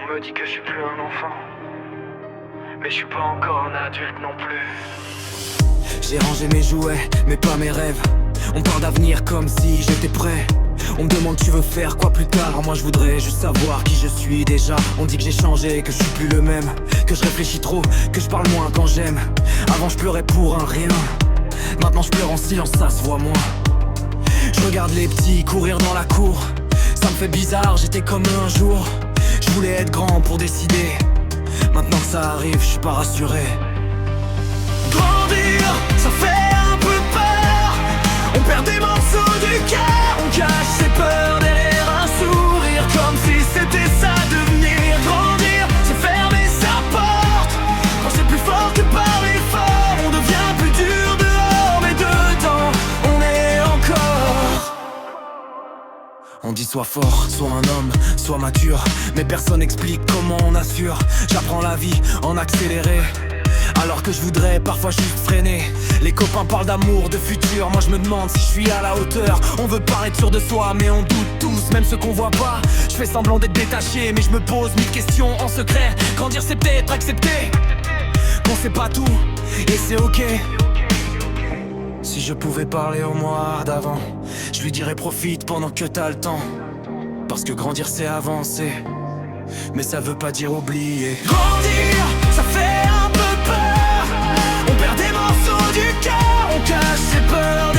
On me dit que je suis plus un enfant, mais je suis pas encore un adulte non plus. J'ai rangé mes jouets, mais pas mes rêves. On parle d'avenir comme si j'étais prêt. On me demande tu veux faire quoi plus tard. Moi je voudrais juste savoir qui je suis déjà. On dit que j'ai changé, que je suis plus le même, que je réfléchis trop, que je parle moins quand j'aime. Avant je pleurais pour un rien, maintenant je pleure en silence, ça se voit moins. Je regarde les petits courir dans la cour, ça me fait bizarre, j'étais comme eux un jour. Je voulais être grand pour décider, maintenant que ça arrive, je suis pas rassuré. Grandir, ça fait un peu peur. On perd des morceaux du cœur, on cache ses peurs derrière un sourire, comme si c'était ça devenir. Grandir, c'est fermer sa porte. Quand c'est plus fort que par l'effort, on devient plus dur dehors, mais dedans, on est encore. On dit sois fort, sois un homme, sois mature, mais personne n'explique comment on assure. J'apprends la vie en accéléré, alors que je voudrais parfois juste freiner. Les copains parlent d'amour, de futur, moi je me demande si je suis à la hauteur. On veut paraître sûr de soi mais on doute tous, même ceux qu'on voit pas. Je fais semblant d'être détaché mais je me pose mille questions en secret. Grandir c'est peut-être accepter qu'on sait pas tout et c'est ok. Si je pouvais parler au moi d'avant, je lui dirais profite pendant que t'as le temps. Parce que grandir c'est avancer, mais ça veut pas dire oublier. Grandir, ça fait un peu peur. On perd des morceaux du cœur, on cache ses peurs